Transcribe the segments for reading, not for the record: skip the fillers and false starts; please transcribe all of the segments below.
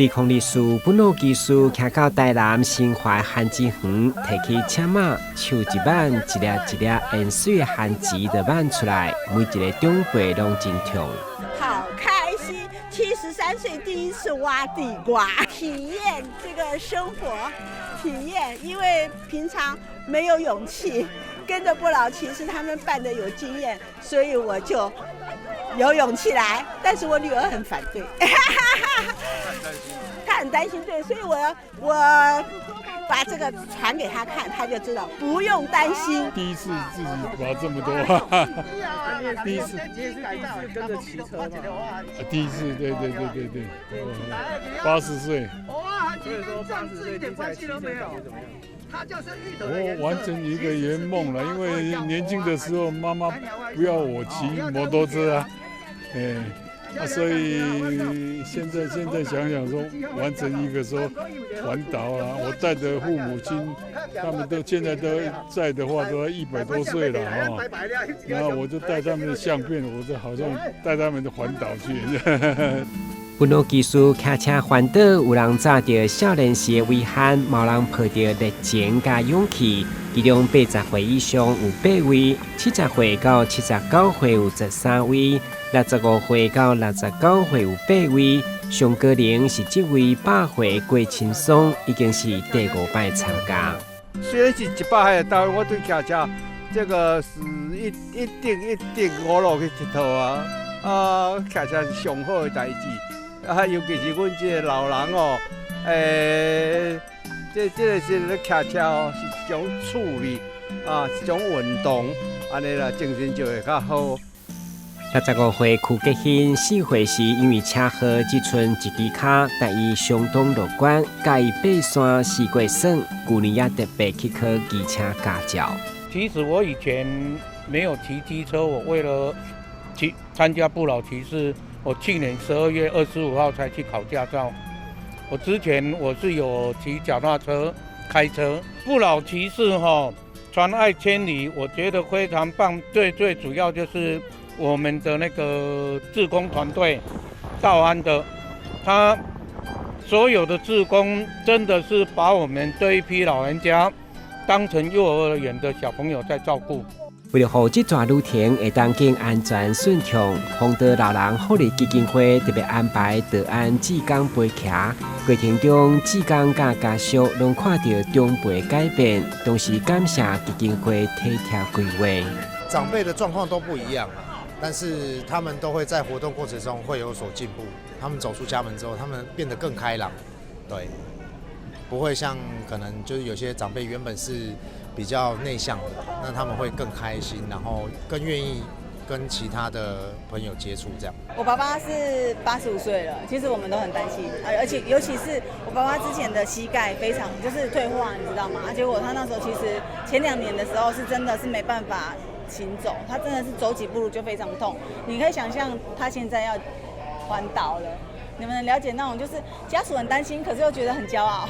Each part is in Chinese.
利空历史本路技术骑到台南新怀番薯园，提起车马，手一挽一粒一粒盐水的番薯就挽出来，每一个长辈拢真痛。好开心！73岁第一次挖地瓜，体验这个生活，体验，因为平常没有勇气，跟着不老骑士他们办的有经验，所以我就有勇气来。但是我女儿很反对，她很担心，对，所以我把这个传给她看，她就知道不用担心。第一次自己挖这么多，第一次跟着骑车嘛，第一次，对，80岁。所以说80岁现在骑车感觉怎么样？我完成一个圆梦了，因为年轻的时候妈妈不要我骑摩托车啊，所以现在想想说，完成一个说环岛啊，我带着父母亲，他们都现在都在的话，都要100多岁了啊，然后我就带他们的相片，我就好像带他们的环岛去。本路技术骑车环岛，有人找到少年时的遗憾，冇人抱着热情加勇气。其中80岁以上有8位，70岁到79岁有13位，65岁到69岁有8位，上高龄是这位100岁郭青松，已经是第5摆参加。虽然是100岁的，但我对骑车这个是一定我落去佚佗啊！骑车是上好的代志。尤其是阮这个老人哦，这个是咧骑车哦，是一种趣味啊，一种运动，安尼啦，精神就会较好。65岁邱吉欣4岁时因为车祸只剩一支脚，但伊相当乐观，介意爬山4过省，去年也特别去考机车驾照。其实我以前没有骑机车，我为了参加不老骑士。我去年12月25号才去考驾照。我之前我是有骑脚踏车、开车。不老骑士传爱千里，我觉得非常棒。最主要就是我们的那个志工团队，道安的，他所有的志工真的是把我们这一批老人家当成幼儿园的小朋友在照顾。为了让这段旅程会当更安全顺畅，丰德老人福利基金会特别安排道安志工陪骑，过程中志工甲家属拢看到长辈改变，同时感谢基金会体贴规划。长辈的状况都不一样，但是他们都会在活动过程中会有所进步。他们走出家门之后，他们变得更开朗，对，不会像可能就是有些长辈原本是比较内向的，那他们会更开心，然后更愿意跟其他的朋友接触这样。我爸爸是85岁了，其实我们都很担心，而且尤其是我爸爸之前的膝盖非常就是退化，你知道吗？结果他那时候其实前2年的时候是真的是没办法行走，他真的是走几步路就非常痛。你可以想象他现在要环岛了。你们能了解那种就是家属很担心，可是又觉得很骄傲。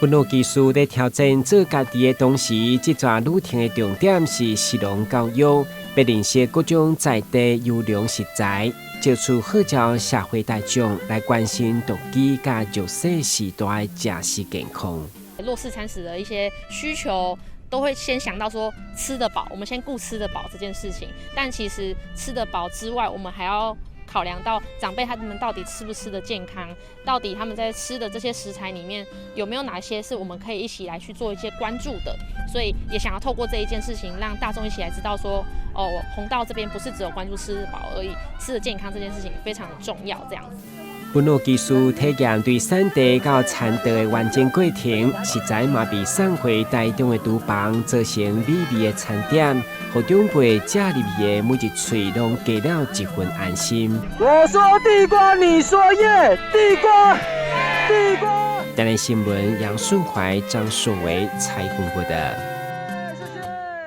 本路技术在挑战做家己的同时，这段旅程的重点是实用教育，要认识各种在地优良食材，接触号召社会大众来关心独居甲弱势时代的食食健康。弱势餐食的一些需求，都会先想到说吃得饱，我们先顾吃得饱这件事情。但其实吃得饱之外，我们还要考量到长辈他们到底吃不吃得健康，到底他们在吃的这些食材里面有没有哪些是我们可以一起来去做一些关注的，所以也想要透过这一件事情让大众一起来知道说，弘道这边不是只有关注吃得饱而已，吃得健康这件事情非常重要这样子。本路技术体验对产地到产地的完整过程，实在嘛比送回台中的厨房做成美味的餐点，让长辈吃入去的每一嘴拢加了一份安心。我说地瓜，你说耶，地瓜，地瓜。台南新闻杨顺怀、张顺维采访报道。